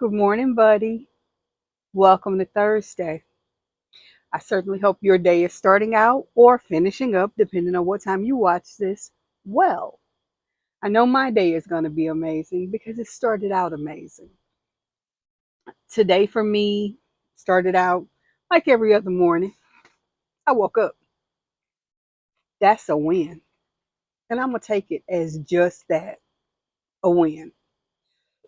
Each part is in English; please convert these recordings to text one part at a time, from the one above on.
Good morning, buddy. Welcome to Thursday. I certainly hope your day is starting out or finishing up, depending on what time you watch this. Well, I know my day is going to be amazing because it started out amazing. Today for me started out like every other morning. I woke up. That's a win. And I'm going to take it as just that, a win.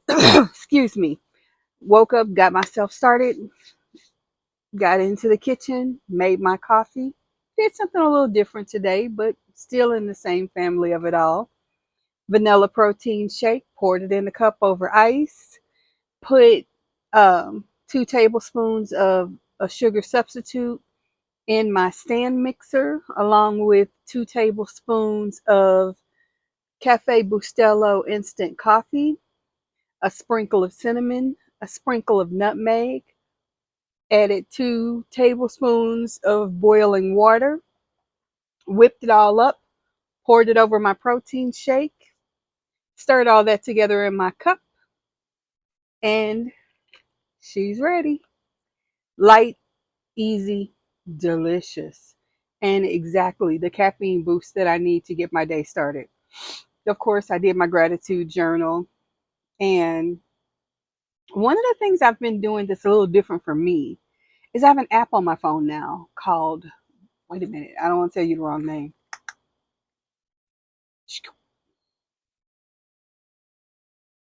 Excuse me. Woke up, got myself started, got into the kitchen, made my coffee. Did something a little different today, but still in the same family of it all. Vanilla protein shake, poured it in a cup over ice, put 2 tablespoons of a sugar substitute in my stand mixer, along with 2 tablespoons of Cafe Bustelo instant coffee, a sprinkle of cinnamon, a sprinkle of nutmeg, added 2 tablespoons of boiling water, whipped it all up, poured it over my protein shake, stirred all that together in my cup, and she's ready. Light, easy, delicious, and exactly the caffeine boost that I need to get my day started. Of course, I did my gratitude journal, and one of the things I've been doing that's a little different for me is I have an app on my phone now called, wait a minute, I don't want to tell you the wrong name.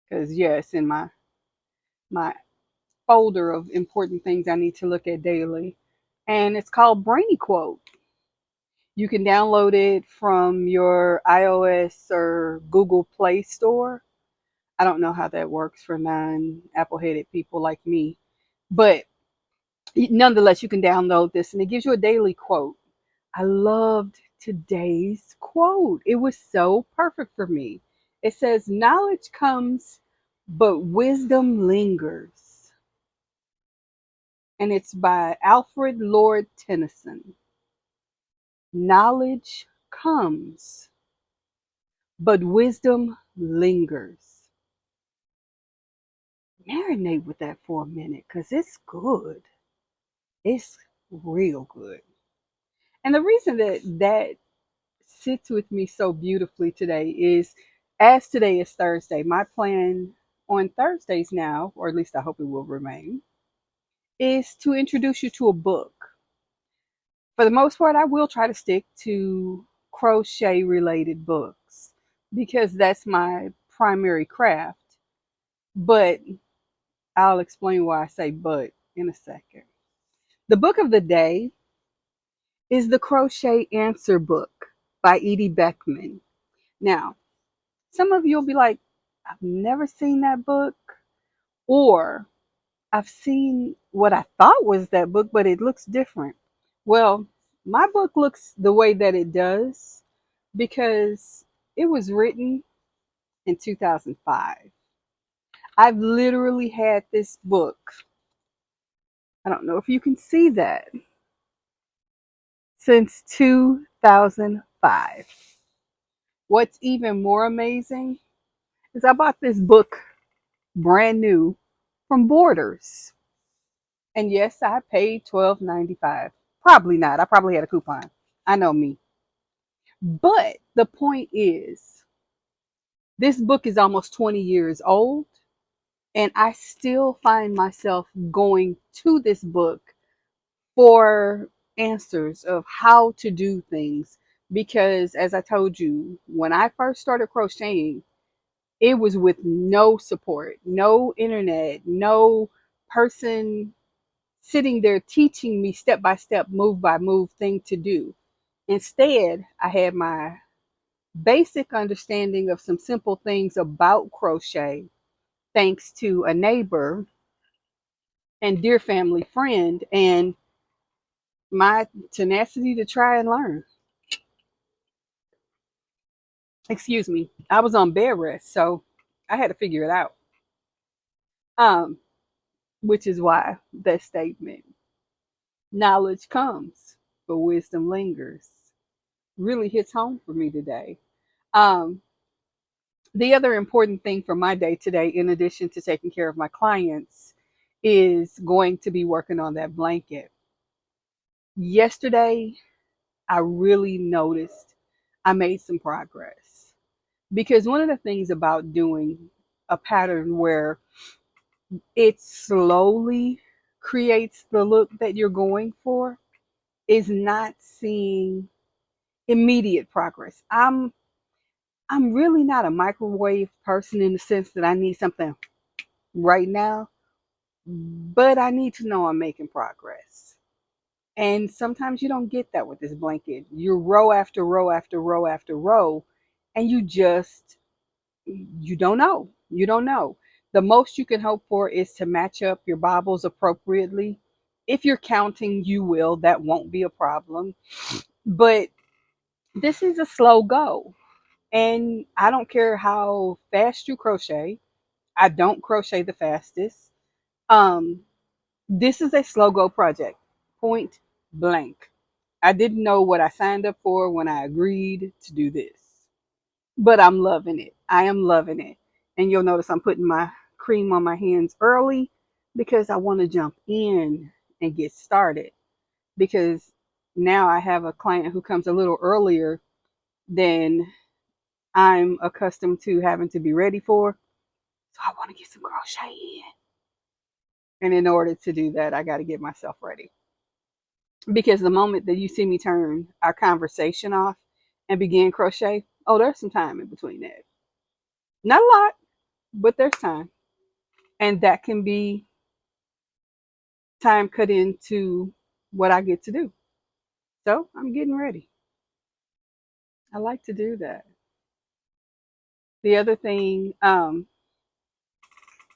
Because yes, in my folder of important things I need to look at daily, and it's called Brainy Quote. You can download it from your iOS or Google Play Store. I don't know how that works for non-Apple headed people like me, but nonetheless, you can download this and it gives you a daily quote. I loved today's quote. It was so perfect for me. It says, "Knowledge comes, but wisdom lingers." And it's by Alfred Lord Tennyson. Knowledge comes, but wisdom lingers. Marinate with that for a minute because it's good. It's real good. And the reason that sits with me so beautifully today is, as today is Thursday, my plan on Thursdays now, or at least I hope it will remain, is to introduce you to a book. For the most part, I will try to stick to crochet related books because that's my primary craft. But I'll explain why I say but in a second. The book of the day is the Crochet Answer Book by Edie Beckman. Now, some of you will be like, I've never seen that book, or I've seen what I thought was that book, but it looks different. Well, my book looks the way that it does because it was written in 2005. I've literally had this book, I don't know if you can see that, since 2005. What's even more amazing is I bought this book brand new from Borders. And yes, I paid $12.95. Probably not. I probably had a coupon. I know me. But the point is, this book is almost 20 years old, and I still find myself going to this book for answers of how to do things. Because, as I told you, when I first started crocheting, it was with no support, no internet, no person sitting there teaching me step by step, move by move thing to do. Instead, I had my basic understanding of some simple things about crochet thanks to a neighbor and dear family friend and my tenacity to try and learn. Excuse me. I was on bed rest, so I had to figure it out. Um, which is why that statement, knowledge comes, but wisdom lingers, really hits home for me today. Um, The other important thing for my day today, in addition to taking care of my clients, is going to be working on that blanket. Yesterday, I really noticed I made some progress, because one of the things about doing a pattern where it slowly creates the look that you're going for is not seeing immediate progress. I'm really not a microwave person in the sense that I need something right now, but I need to know I'm making progress. And sometimes you don't get that with this blanket. You're row after row after row after row, and you don't know. You don't know. The most you can hope for is to match up your bobbles appropriately. If you're counting, you will. That won't be a problem. But this is a slow go. And I don't care how fast you crochet. I don't crochet the fastest. Um, this is a slow go project. Point blank. I didn't know what I signed up for when I agreed to do this, but I'm loving it. I am loving it. And you'll notice I'm putting my cream on my hands early because I want to jump in and get started. Because now I have a client who comes a little earlier than I'm accustomed to having to be ready for. So I want to get some crochet in. And in order to do that, I got to get myself ready. Because the moment that you see me turn our conversation off and begin crochet, oh, there's some time in between that. Not a lot, but there's time. And that can be time cut into what I get to do. So I'm getting ready. I like to do that. The other thing,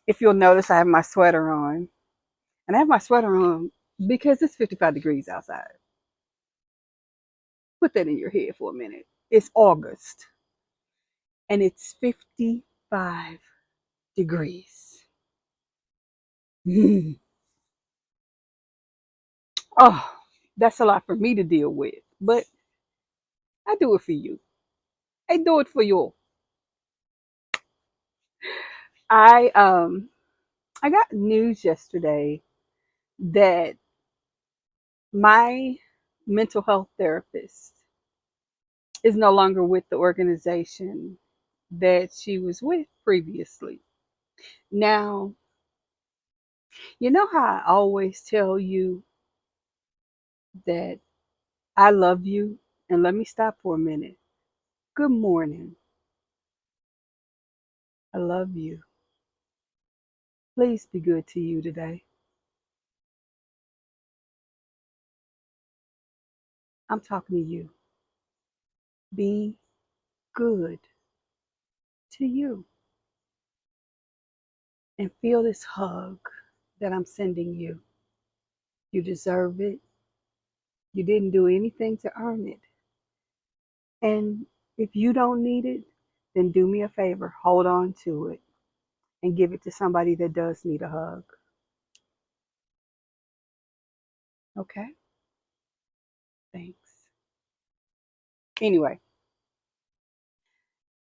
if you'll notice, I have my sweater on. And I have my sweater on because it's 55 degrees outside. Put that in your head for a minute. It's August and it's 55 degrees. Mm. Oh, that's a lot for me to deal with, but I do it for you. I do it for you. I um I got news yesterday that my mental health therapist is no longer with the organization that she was with previously. Now, you know how I always tell you that I love you? And let me stop for a minute. Good morning. I love you. Please be good to you today. I'm talking to you. Be good to you. And feel this hug that I'm sending you. You deserve it. You didn't do anything to earn it. And if you don't need it, then do me a favor. Hold on to it and give it to somebody that does need a hug. Okay? Thanks. Anyway,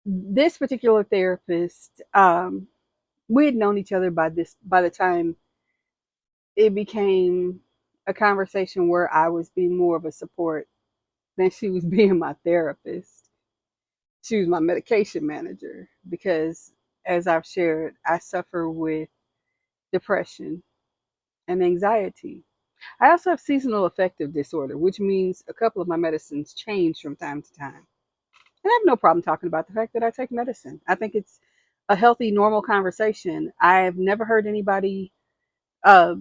this particular therapist, we had known each other by the time it became a conversation where I was being more of a support than she was being my therapist. She was my medication manager because, as I've shared, I suffer with depression and anxiety. I also have seasonal affective disorder, which means a couple of my medicines change from time to time. And I have no problem talking about the fact that I take medicine. I think it's a healthy, normal conversation. I've never heard anybody uh,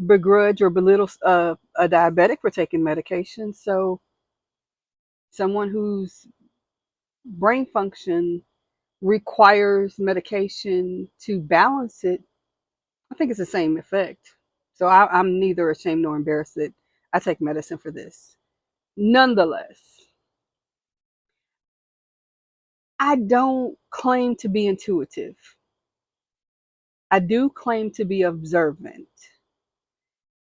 begrudge or belittle a diabetic for taking medication. So, someone whose brain function requires medication to balance it, I think it's the same effect. So, I'm neither ashamed nor embarrassed that I take medicine for this. Nonetheless, I don't claim to be intuitive. I do claim to be observant.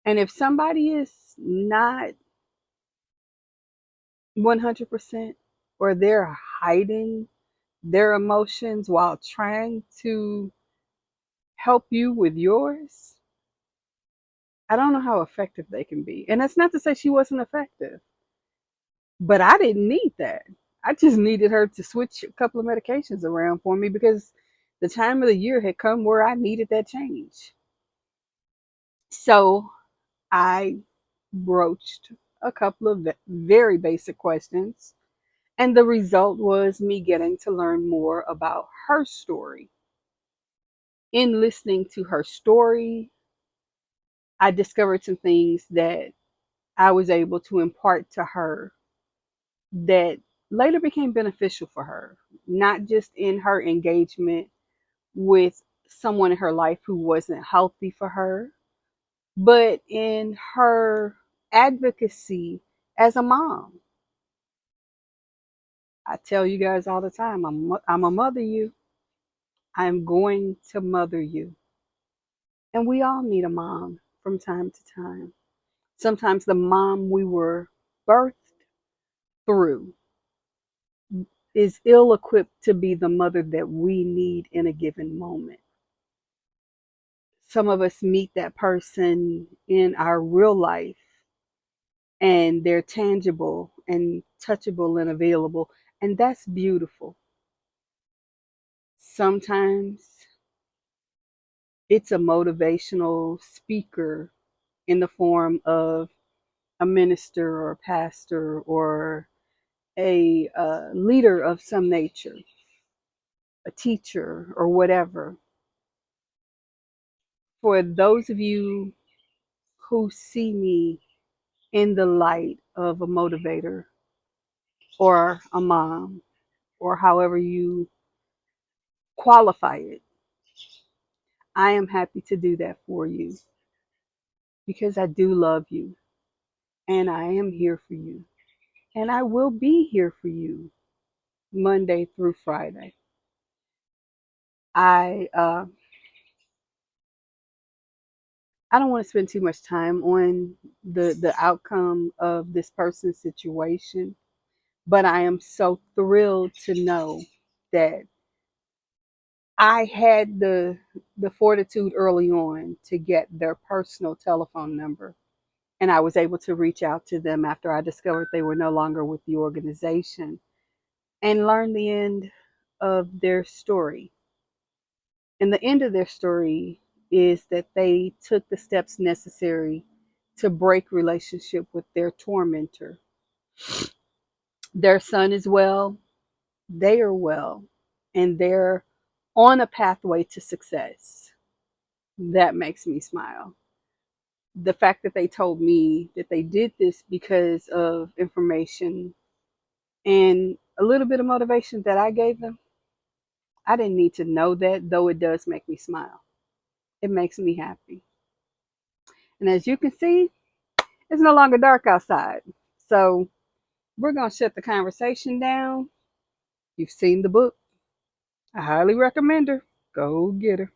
And if somebody is not 100% or they're hiding their emotions while trying to help you with yours, I don't know how effective they can be. And that's not to say she wasn't effective, but I didn't need that. I just needed her to switch a couple of medications around for me because the time of the year had come where I needed that change. So I broached a couple of very basic questions, and the result was me getting to learn more about her story. In listening to her story, I discovered some things that I was able to impart to her that later became beneficial for her, not just in her engagement with someone in her life who wasn't healthy for her, but in her advocacy as a mom. I tell you guys all the time, I'm a mother you. I'm going to mother you. And we all need a mom from time to time. Sometimes the mom we were birthed through is ill equipped to be the mother that we need in a given moment. Some of us meet that person in our real life and they're tangible and touchable and available, and that's beautiful. Sometimes it's a motivational speaker in the form of a minister or a pastor or a leader of some nature, a teacher or whatever. For those of you who see me in the light of a motivator or a mom, or however you qualify it, I am happy to do that for you because I do love you and I am here for you and I will be here for you Monday through Friday. I uh, I don't want to spend too much time on the outcome of this person's situation, but I am so thrilled to know that I had the fortitude early on to get their personal telephone number, and I was able to reach out to them after I discovered they were no longer with the organization and learn the end of their story. And the end of their story is that they took the steps necessary to break relationship with their tormentor. Their son is well, they are well, and they're on a pathway to success. That makes me smile. The fact that they told me that they did this because of information and a little bit of motivation that I gave them, I didn't need to know that, though it does make me smile. It makes me happy. And as you can see, it's no longer dark outside. So we're going to shut the conversation down. You've seen the book. I highly recommend her. Go get her.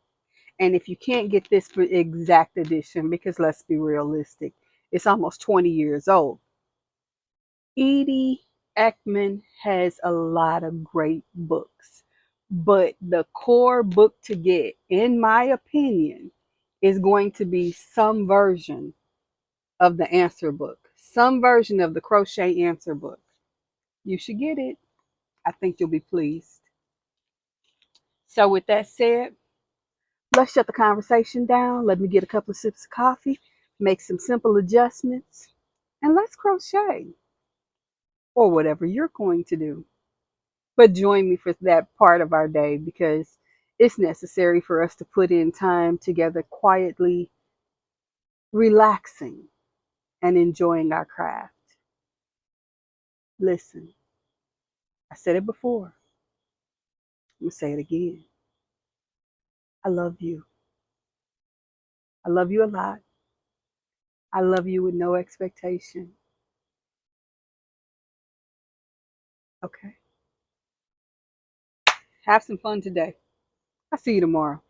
And if you can't get this for exact edition, because let's be realistic, it's almost 20 years old. Edie Ekman has a lot of great books, but the core book to get, in my opinion, is going to be some version of the answer book, some version of the crochet answer book. You should get it. I think you'll be pleased. So, with that said, let's shut the conversation down. Let me get a couple of sips of coffee, make some simple adjustments, and let's crochet or whatever you're going to do. But join me for that part of our day because it's necessary for us to put in time together quietly, relaxing, and enjoying our craft. Listen, I said it before. I'm going to say it again. I love you. I love you a lot. I love you with no expectation. Okay? Have some fun today. I'll see you tomorrow.